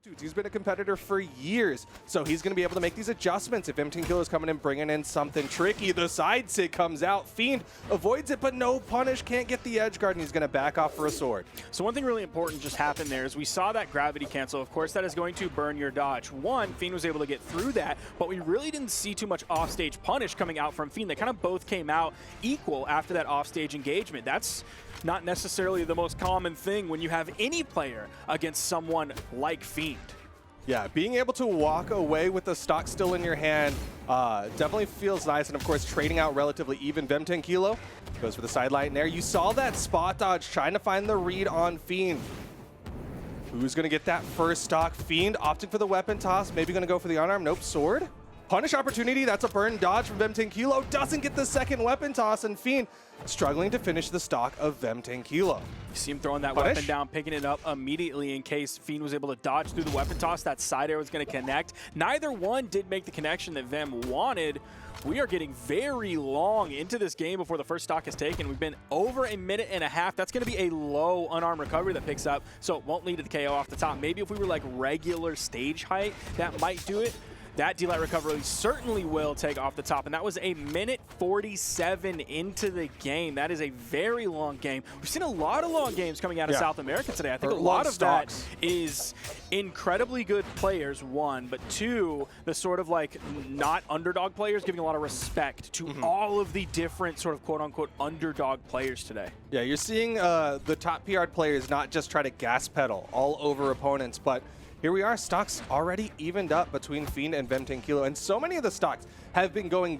Dude, he's been a competitor for years, so he's going to be able to make these adjustments. If M10Kilo is coming in bringing in something tricky, the side sit comes out. Fiend avoids it, but no punish, can't get the edge guard, and he's going to back off for a sword. So one thing really important just happened there is we saw that gravity cancel. Of course, that is going to burn your dodge. One, Fiend was able to get through that, but we really didn't see too much offstage punish coming out from Fiend. They kind of both came out equal after that offstage engagement. That's not necessarily the most common thing when you have any player against someone like Fiend. Yeah, being able to walk away with the stock still in your hand definitely feels nice. And of course, trading out relatively even. M10Kilo goes for the sidelight in there. You saw that spot dodge trying to find the read on Fiend. Who's going to get that first stock? Fiend opting for the weapon toss. Maybe going to go for the unarmed. Nope, sword. Punish opportunity. That's a burn dodge from M10Kilo. Doesn't get the second weapon toss, and Fiend struggling to finish the stock of M10Kilo. You see him throwing that weapon down, picking it up immediately in case Fiend was able to dodge through the weapon toss. That side air was going to connect. Neither one did make the connection that Vem wanted. We are getting very long into this game before the first stock is taken. We've been over a minute and a half. That's going to be a low unarmed recovery that picks up, so it won't lead to the KO off the top. Maybe if we were like regular stage height, that might do it. That D-Light recovery certainly will take off the top, and that was a minute 47 into the game. That is a very long game. We've seen a lot of long games coming out of South America today. I think a lot of that is incredibly good players, one, but two, the sort of like not underdog players giving a lot of respect to all of the different sort of quote-unquote underdog players today. Yeah, you're seeing the top PR players not just try to gas pedal all over opponents, but here we are, stocks already evened up between Fiend and M10Kilo, and so many of the stocks have been going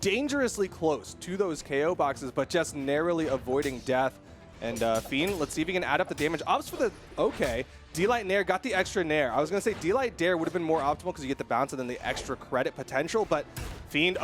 dangerously close to those KO boxes, but just narrowly avoiding death. And Fiend, let's see if he can add up the damage. Opts for the, okay, D-Light Nair, got the extra Nair. I was going to say D-Light Dare would have been more optimal because you get the bounce and then the extra credit potential, but Fiend,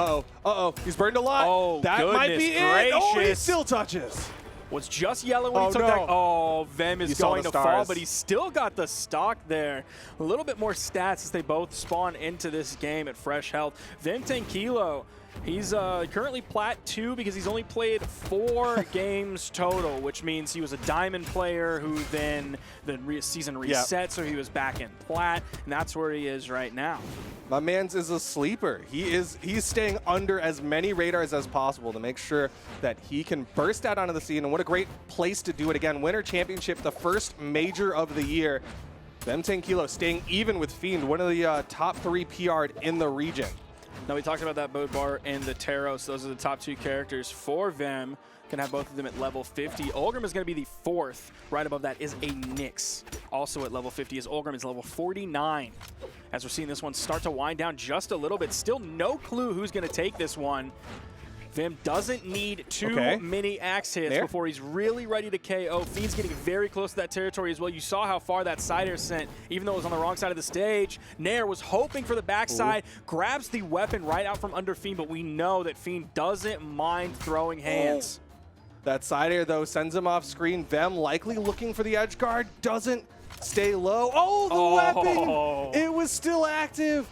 he's burned a lot. Oh, that might be it. Oh, he still touches. Was just yellow when he took that. Oh, Vem is going to fall, but he's still got the stock there. A little bit more stats as they both spawn into this game at fresh health. M10Kilo, he's currently Plat 2 because he's only played 4 games total, which means he was a Diamond player who then the season reset, so he was back in Plat, and that's where he is right now. My man's is a sleeper. He's staying under as many radars as possible to make sure that he can burst out onto the scene, and what a great place to do it. Again, Winter Championship, the first major of the year. M10Kilo staying even with Fiend, one of the top 3 PR'd in the region. Now, we talked about that Bodbar and the Taros. Those are the top 2 characters for Vem. Can have both of them at level 50. Ulgrim is going to be the 4th. Right above that is a Nyx, also at level 50, as Ulgrim is level 49. As we're seeing this one start to wind down just a little bit. Still no clue who's going to take this one. Vim doesn't need too many axe hits before he's really ready to KO. Fiend's getting very close to that territory as well. You saw how far that side air sent, even though it was on the wrong side of the stage. Nair was hoping for the backside, grabs the weapon right out from under Fiend, but we know that Fiend doesn't mind throwing hands. That side air, though, sends him off screen. Vem likely looking for the edge guard, doesn't stay low. Oh, the weapon! It was still active.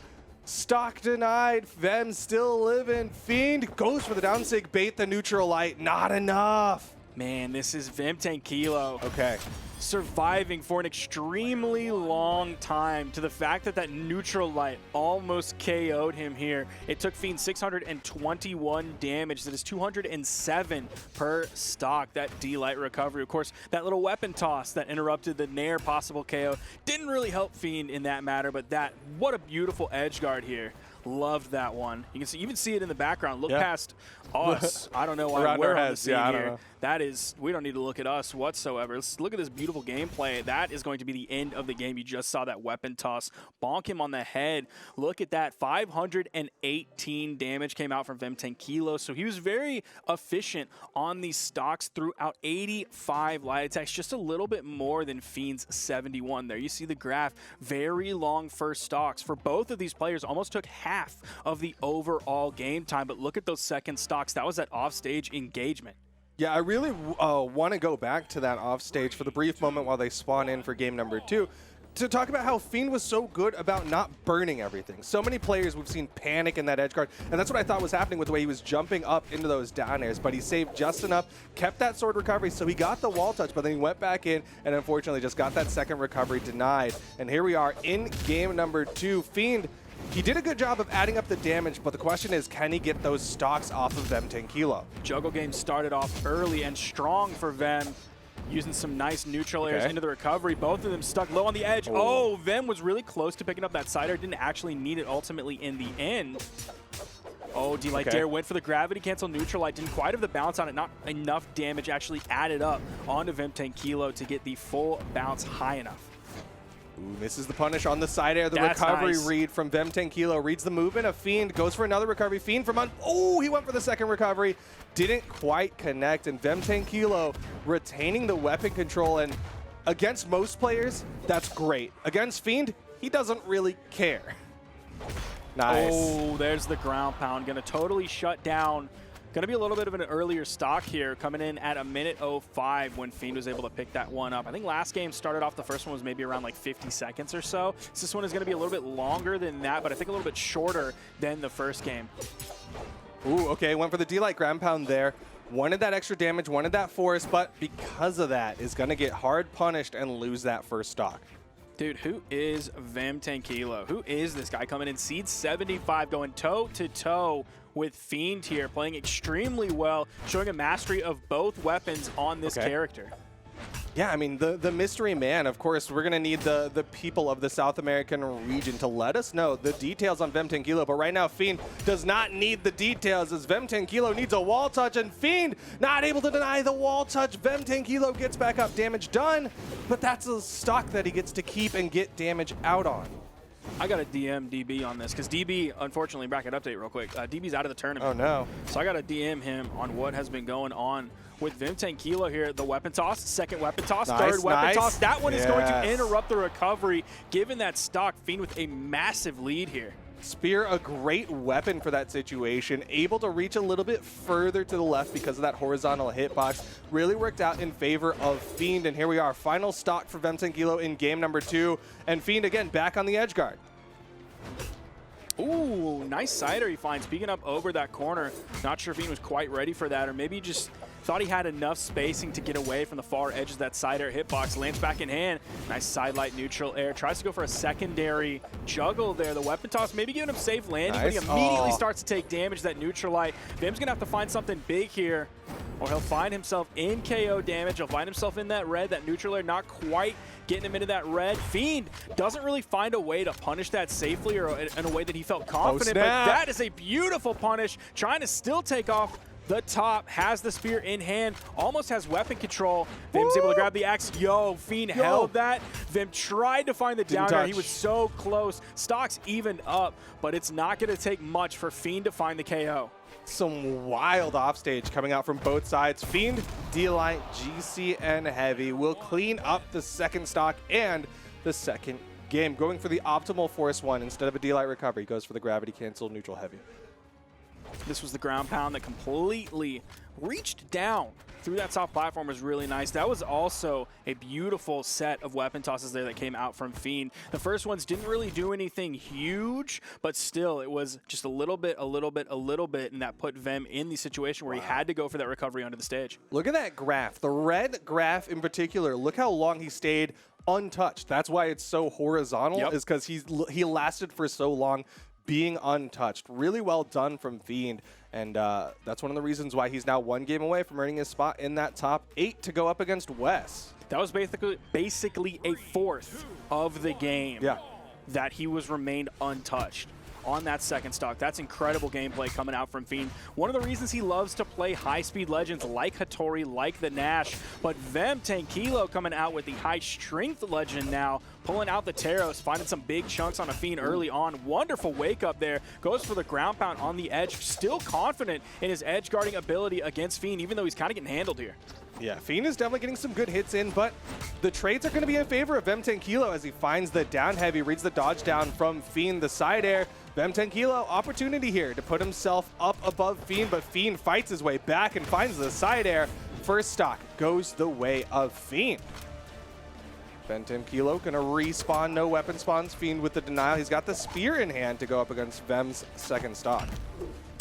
Stock denied. Vem still living. Fiend goes for the downsig, bait the neutral light. Not enough. Man, this is M10Kilo. Okay. Surviving for an extremely long time to the fact that that neutral light almost KO'd him here. It took Fiend 621 damage. That is 207 per stock, that D-Light recovery. Of course, that little weapon toss that interrupted the Nair possible KO didn't really help Fiend in that matter, but what a beautiful edge guard here. Loved that one. You can even see it in the background. Look past us. I don't know why we're on the scene here. That is, we don't need to look at us whatsoever. Let's look at this beautiful gameplay. That is going to be the end of the game. You just saw that weapon toss. Bonk him on the head. Look at that. 518 damage came out from M10Kilo. So he was very efficient on these stocks throughout 85 light attacks. Just a little bit more than Fiend's 71 there. You see the graph. Very long first stocks. For both of these players, almost took half of the overall game time. But look at those second stocks. That was that offstage engagement. Yeah, I really want to go back to that offstage for the brief moment while they spawn in for game number 2 to talk about how Fiend was so good about not burning everything. So many players we've seen panic in that edge guard, and that's what I thought was happening with the way he was jumping up into those down airs, but he saved just enough, kept that sword recovery, so he got the wall touch, but then he went back in and unfortunately just got that second recovery denied. And here we are in game number 2. Fiend, he did a good job of adding up the damage, but the question is, can he get those stocks off of Vem 10 Kilo? Juggle game started off early and strong for Vem, using some nice neutral airs into the recovery. Both of them stuck low on the edge. Oh, Vem was really close to picking up that side air. Didn't actually need it ultimately in the end. Oh, D-Light Dare went for the gravity cancel neutral light. Didn't quite have the bounce on it. Not enough damage actually added up onto Vem 10 Kilo to get the full bounce high enough. Ooh, misses the punish on the side air. The recovery read from Vem 10 Kilo. Reads the movement of Fiend. Goes for another recovery. Fiend from oh, he went for the second recovery. Didn't quite connect. And Vem 10 Kilo retaining the weapon control. And against most players, that's great. Against Fiend, he doesn't really care. Nice. Oh, there's the ground pound. Gonna totally shut down. Going to be a little bit of an earlier stock here, coming in at 1:05 when Fiend was able to pick that one up. I think last game started off, the first one was maybe around like 50 seconds or so. So this one is going to be a little bit longer than that, but I think a little bit shorter than the first game. Ooh, okay, went for the D-Light ground pound there. Wanted that extra damage, wanted that force, but because of that, is going to get hard punished and lose that first stock. Dude, who is Vem 10 Kilo? Who is this guy coming in? Seed 75, going toe-to-toe with Fiend here, playing extremely well, showing a mastery of both weapons on this character. Yeah, I mean, the mystery man, of course, we're going to need the people of the South American region to let us know the details on Vem 10 Kilo, but right now Fiend does not need the details as Vem 10 Kilo needs a wall touch, and Fiend not able to deny the wall touch. Vem 10 Kilo gets back up, damage done, but that's a stock that he gets to keep and get damage out on. I got to DM DB on this because DB, unfortunately, bracket update real quick. DB's out of the tournament. Oh, no. So I got to DM him on what has been going on with Vem 10 Kilo here. The weapon toss, second weapon toss, third weapon toss. That one is going to interrupt the recovery, given that stock. Fiend with a massive lead here. Spear, a great weapon for that situation. Able to reach a little bit further to the left because of that horizontal hitbox. Really worked out in favor of Fiend. And here we are, final stock for Vem 10 Kilo in game number 2. And Fiend, again, back on the edge guard. Ooh, nice sider he finds, peeking up over that corner. Not sure if Fiend was quite ready for that, or maybe he just thought he had enough spacing to get away from the far edge of that side air hitbox. Lands back in hand. Nice side light neutral air. Tries to go for a secondary juggle there. The weapon toss maybe giving him safe landing, but he immediately starts to take damage. That neutral light. Vem's going to have to find something big here, or he'll find himself in KO damage. He'll find himself in that red. That neutral air not quite getting him into that red. Fiend doesn't really find a way to punish that safely or in a way that he felt confident, but that is a beautiful punish. Trying to still take off the top, has the spear in hand, almost has weapon control. Vem's able to grab the axe. Fiend held that. Vem tried to find the down air. He was so close. Stocks evened up, but it's not going to take much for Fiend to find the KO. Some wild offstage coming out from both sides. Fiend, D-Light, GC, and Heavy will clean up the second stock and the second game. Going for the optimal force one instead of a D-Light recovery. Goes for the gravity cancel neutral Heavy. This was the ground pound that completely reached down through that top platform. Was really nice. That was also a beautiful set of weapon tosses there that came out from Fiend. The first ones didn't really do anything huge, but still it was just a little bit, and that put Vem in the situation where he had to go for that recovery onto the stage. Look at that graph. The red graph in particular, look how long he stayed untouched. That's why it's so horizontal, is because he lasted for so long being untouched. Really well done from Fiend, and that's one of the reasons why he's now one game away from earning his spot in that top 8 to go up against Wes. That was basically a fourth of the game that he was remained untouched on that second stock. That's incredible gameplay coming out from Fiend. One of the reasons he loves to play high-speed legends like Hattori, like the Nash, but Vem 10 Kilo coming out with the high-strength legend now, pulling out the Taros, finding some big chunks on a Fiend early on. Wonderful wake-up there. Goes for the ground pound on the edge. Still confident in his edge guarding ability against Fiend, even though he's kind of getting handled here. Yeah, Fiend is definitely getting some good hits in, but the trades are going to be in favor of Vem 10 Kilo as he finds the down heavy, reads the dodge down from Fiend, the side air. Vem 10 Kilo, opportunity here to put himself up above Fiend, but Fiend fights his way back and finds the side air. First stock goes the way of Fiend. Bentim Kilo gonna respawn, no weapon spawns. Fiend with the denial. He's got the spear in hand to go up against Vem's second stock.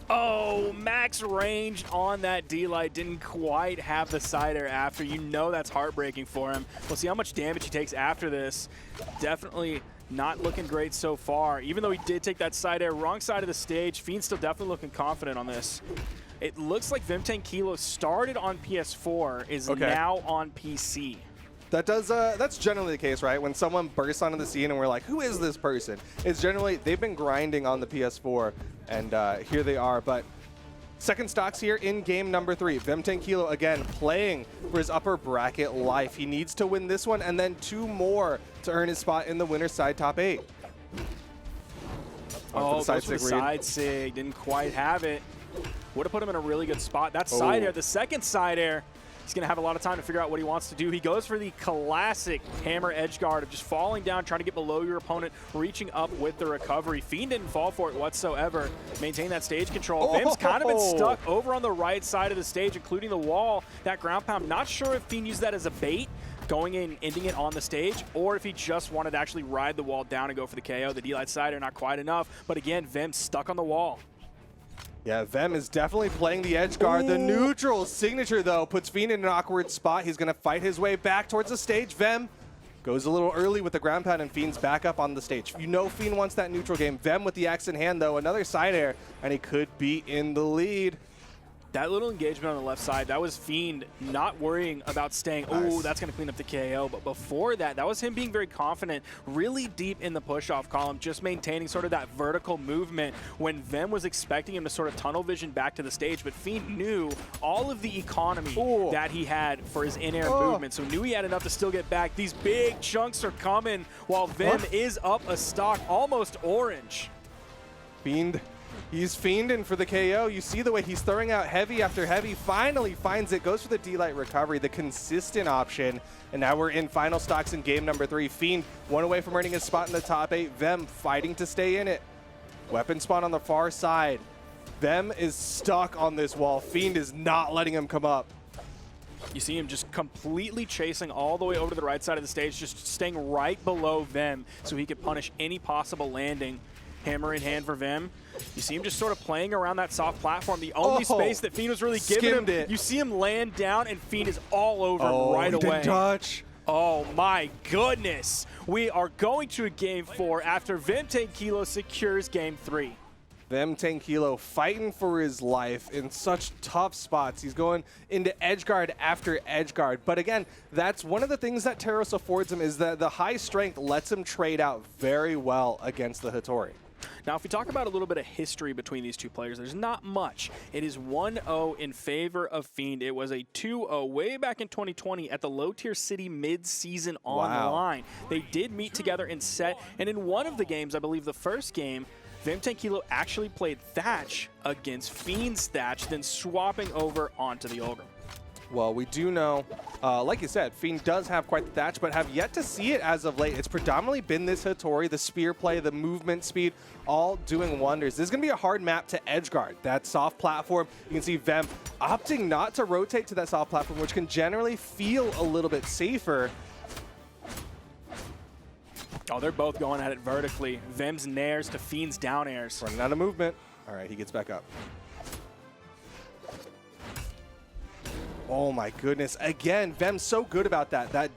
Oh, max range on that D-Light. Didn't quite have the side air after. You know that's heartbreaking for him. We'll see how much damage he takes after this. Definitely not looking great so far. Even though he did take that side air, wrong side of the stage, Fiend's still definitely looking confident on this. It looks like Vimten Kilo started on PS4, is now on PC. That's generally the case, right? When someone bursts onto the scene and we're like, who is this person? It's generally, they've been grinding on the PS4, and here they are. But second stocks here in game number 3. Vimten Kilo, again, playing for his upper bracket life. He needs to win this one and then 2 more to earn his spot in the winner's side top 8. Oh, goes for the side sig. Didn't quite have it. Would have put him in a really good spot. That side air, the second side air, he's going to have a lot of time to figure out what he wants to do. He goes for the classic hammer edge guard of just falling down, trying to get below your opponent, reaching up with the recovery. Fiend didn't fall for it whatsoever. Maintain that stage control. Vim's kind of been stuck over on the right side of the stage, including the wall. That ground pound, not sure if Fiend used that as a bait, going in, ending it on the stage, or if he just wanted to actually ride the wall down and go for the KO. The D-Light side are not quite enough, but again, Vim stuck on the wall. Yeah, Vem is definitely playing the edge guard. Ooh. The neutral signature, though, puts Fiend in an awkward spot. He's going to fight his way back towards the stage. Vem goes a little early with the ground pound, and Fiend's back up on the stage. You know Fiend wants that neutral game. Vem with the axe in hand, though, another side air, and he could be in the lead. That little engagement on the left side, that was Fiend not worrying about staying, oh, that's going to clean up the KO. But before that, that was him being very confident, really deep in the push-off column, just maintaining sort of that vertical movement when Vem was expecting him to sort of tunnel vision back to the stage. But Fiend knew all of the economy that he had for his in-air movement, so knew he had enough to still get back. These big chunks are coming while Vem is up a stock, almost orange. Fiend. He's fiending for the KO. You see the way he's throwing out heavy after heavy. Finally finds it, goes for the D-Light recovery, the consistent option. And now we're in final stocks in game number 3. Fiend, 1 away from earning his spot in the top 8. Vem fighting to stay in it. Weapon spawn on the far side. Vem is stuck on this wall. Fiend is not letting him come up. You see him just completely chasing all the way over to the right side of the stage, just staying right below Vem so he could punish any possible landing. Hammer in hand for Vem. You see him just sort of playing around that soft platform. The only space that Fiend was really giving him. You see him land down, and Fiend is all over him right away. Didn't touch. Oh my goodness. We are going to a game 4 after Vimten Kilo secures game 3. Vimten Kilo fighting for his life in such tough spots. He's going into edge guard after edge guard. But again, that's one of the things that Taros affords him, is that the high strength lets him trade out very well against the Hattori. Now, if we talk about a little bit of history between these two players, there's not much. It is 1-0 in favor of Fiend. It was a 2-0 way back in 2020 at the Low Tier City mid-season online. They did meet together in set, and in one of the games, I believe the first game, Vimten Kilo actually played Thatch against Fiend's Thatch, then swapping over onto the Ogre. Well, we do know, like you said, Fiend does have quite the thatch, but have yet to see it as of late. It's predominantly been this Hattori, the spear play, the movement speed, all doing wonders. This is going to be a hard map to edgeguard. That soft platform, you can see Vem opting not to rotate to that soft platform, which can generally feel a little bit safer. Oh, they're both going at it vertically. Vem's nairs to Fiend's down airs. Running out of movement. All right, he gets back up. Oh my goodness. Again, Vem's so good about that. That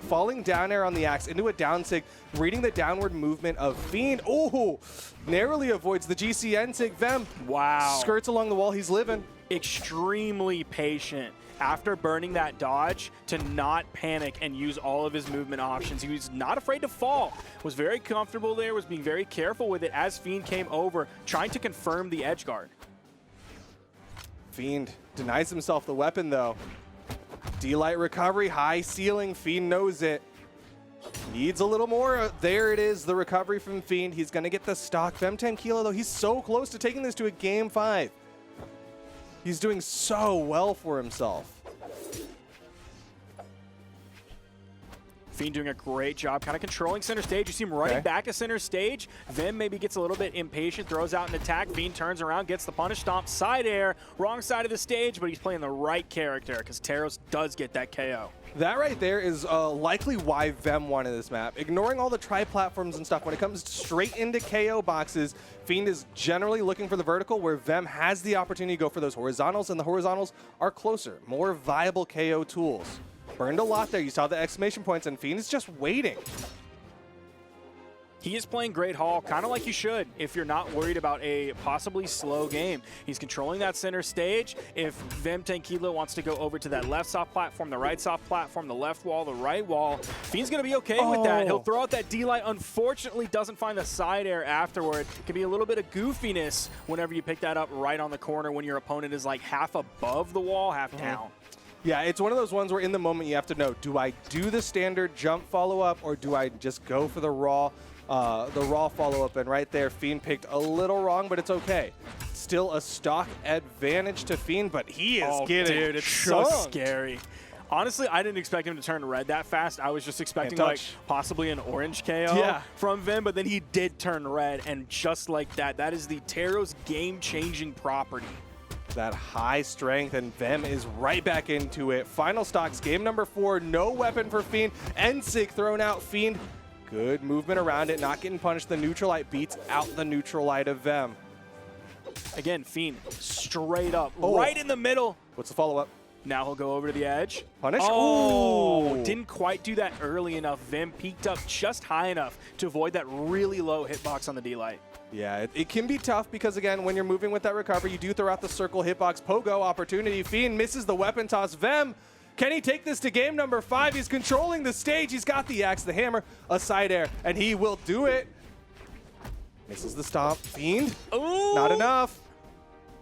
falling down air on the axe into a down sig, reading the downward movement of Fiend. Oh, narrowly avoids the GCN sig. Vem, skirts along the wall. He's living. Extremely patient after burning that dodge to not panic and use all of his movement options. He was not afraid to fall, was very comfortable there, was being very careful with it as Fiend came over, trying to confirm the edge guard. Fiend denies himself the weapon, though. D-Light recovery, high ceiling. Fiend knows it. Needs a little more. There it is, the recovery from Fiend. He's going to get the stock. Vimten Kilo, though, he's so close to taking this to a game 5. He's doing so well for himself. Fiend doing a great job kind of controlling center stage. You see him running back to center stage. Vim maybe gets a little bit impatient, throws out an attack. Fiend turns around, gets the punish stomp, side air, wrong side of the stage, but he's playing the right character because Teros does get that KO. That right there is likely why Vem wanted this map. Ignoring all the tri-platforms and stuff, when it comes straight into KO boxes, Fiend is generally looking for the vertical, where Vem has the opportunity to go for those horizontals, and the horizontals are closer, more viable KO tools. Burned a lot there. You saw the exclamation points, and Fiend is just waiting. He is playing great Hall, kind of like you should if you're not worried about a possibly slow game. He's controlling that center stage. If Vem Tankilo wants to go over to that left soft platform, the right soft platform, the left wall, the right wall, Fiend's going to be okay with that. He'll throw out that D-Light. Unfortunately, doesn't find the side air afterward. Can be a little bit of goofiness whenever you pick that up right on the corner when your opponent is like half above the wall, half down. Yeah, it's one of those ones where in the moment you have to know, do I do the standard jump follow-up or do I just go for the raw follow-up? And right there, Fiend picked a little wrong, but it's okay. Still a stock advantage to Fiend, but he is getting dude, it's so scary. Honestly, I didn't expect him to turn red that fast. I was just expecting like possibly an orange KO from Vim, but then he did turn red, and just like that, that is the Teros game-changing property. That high strength, and Vem is right back into it. Final stocks, game number 4, no weapon for Fiend. Ensig thrown out. Fiend, good movement around it, not getting punished. The neutral light beats out the neutral light of Vem. Again, Fiend straight up, right in the middle. What's the follow-up? Now he'll go over to the edge. Punish? Oh, didn't quite do that early enough. Vim peaked up just high enough to avoid that really low hitbox on the D-Light. Yeah, it can be tough because, again, when you're moving with that recovery, you do throw out the circle hitbox. Pogo opportunity. Fiend misses the weapon toss. Vem, can he take this to game number 5? He's controlling the stage. He's got the axe, the hammer, a side air, and he will do it. Misses the stomp. Fiend, not enough.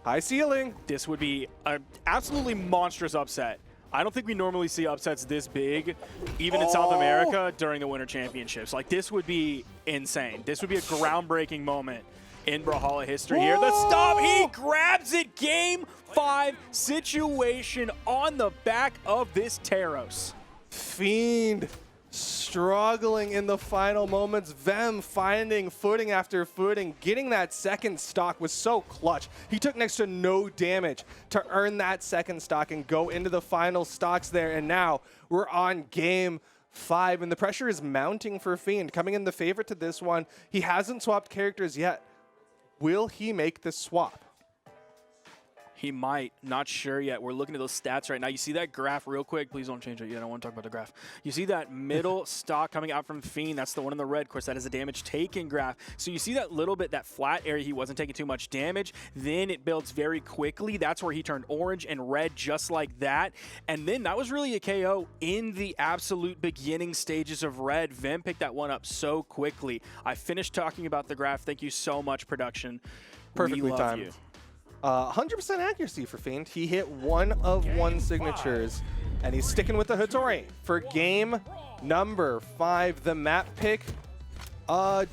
High ceiling. This would be an absolutely monstrous upset. I don't think we normally see upsets this big, even in South America during the Winter Championships. Like, this would be insane. This would be a groundbreaking moment in Brawlhalla history here. The stop, he grabs it. Game 5 situation on the back of this Teros. Fiend struggling in the final moments. Vem finding footing after footing. Getting that second stock was so clutch. He took next to no damage to earn that second stock and go into the final stocks there. And now we're on game 5, and the pressure is mounting for Fiend. Coming in the favorite to this one. He hasn't swapped characters yet. Will he make the swap? He might. Not sure yet. We're looking at those stats right now. You see that graph real quick? Please don't change it yet. I want to talk about the graph. You see that middle stock coming out from Fiend? That's the one in the red. Of course, that is a damage taken graph. So you see that little bit, that flat area, he wasn't taking too much damage. Then it builds very quickly. That's where he turned orange and red just like that. And then that was really a KO in the absolute beginning stages of red. Vim picked that one up so quickly. I finished talking about the graph. Thank you so much, production. Perfectly timed. You. 100% accuracy for Fiend. He hit 1 of 1 signatures, and he's sticking with the Hattori for game number 5. The map pick,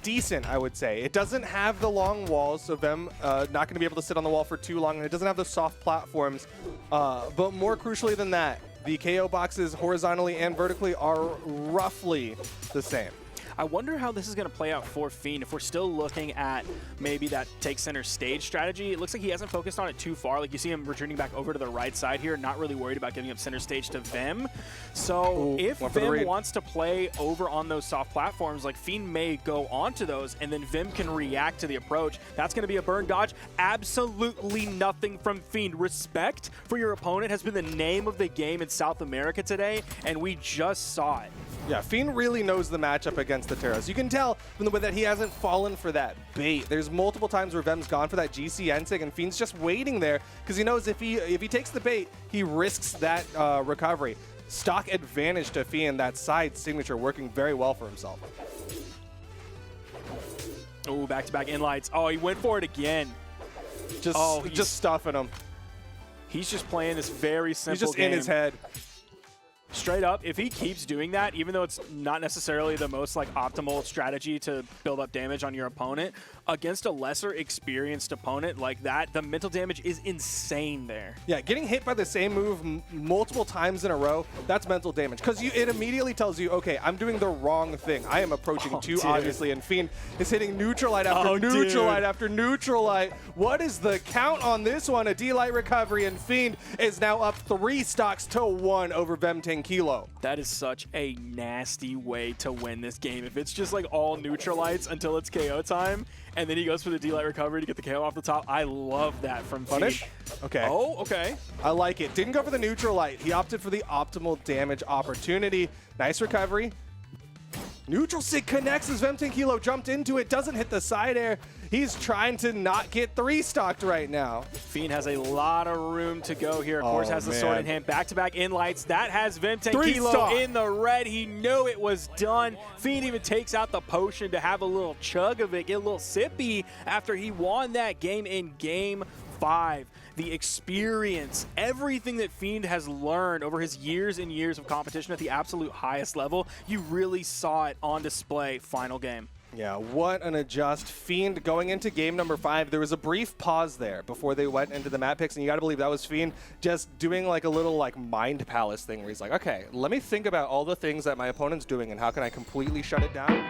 decent, I would say. It doesn't have the long walls, so Vem not going to be able to sit on the wall for too long, and it doesn't have the soft platforms. But more crucially than that, the KO boxes horizontally and vertically are roughly the same. I wonder how this is going to play out for Fiend. If we're still looking at maybe that take center stage strategy, it looks like he hasn't focused on it too far. Like, you see him retreating back over to the right side here, not really worried about giving up center stage to Vim. So if Vim wants to play over on those soft platforms, like, Fiend may go onto those, and then Vim can react to the approach. That's going to be a burn dodge. Absolutely nothing from Fiend. Respect for your opponent has been the name of the game in South America today, and we just saw it. Yeah, Fiend really knows the matchup against the Teros. You can tell from the way that he hasn't fallen for that bait. There's multiple times where Vem's gone for that GC Ensig, and Fiend's just waiting there because he knows if he takes the bait, he risks that recovery. Stock advantage to Fiend, that side signature working very well for himself. Oh, back-to-back inlights. Oh, he went for it again. Just stuffing him. He's just playing this very simple game. He's just in his head. straight up, if he keeps doing that, even though it's not necessarily the most like optimal strategy to build up damage on your opponent, against a lesser experienced opponent like that, the mental damage is insane there. Yeah, getting hit by the same move multiple times in a row, that's mental damage. Because it immediately tells you, okay, I'm doing the wrong thing. I am approaching too obviously, and Fiend is hitting neutral light after neutral light after neutral light. What is the count on this one? A D-Light recovery, and Fiend is now up 3 stocks to 1 over Vemting Kilo. That is such a nasty way to win this game. If it's just like all neutral lights until it's KO time, and then he goes for the D-Light recovery to get the KO off the top. I love that from Punish? Fiend. Okay. Oh, okay. I like it. Didn't go for the neutral light. He opted for the optimal damage opportunity. Nice recovery. Neutral sig connects as Vemting Kilo jumped into it. Doesn't hit the side air. He's trying to not get 3-stocked right now. Fiend has a lot of room to go here. Of course, has the sword in hand. Back-to-back in lights. That has Vemting Kilo in the red. He knew it was done. Fiend even takes out the potion to have a little chug of it, get a little sippy after he won that game in Game 5. The experience, everything that Fiend has learned over his years and years of competition at the absolute highest level, you really saw it on display final game. Yeah, what an adjust. Fiend going into game number 5. There was a brief pause there before they went into the map picks, and you got to believe that was Fiend just doing like a little like mind palace thing where he's like, okay, let me think about all the things that my opponent's doing and how can I completely shut it down.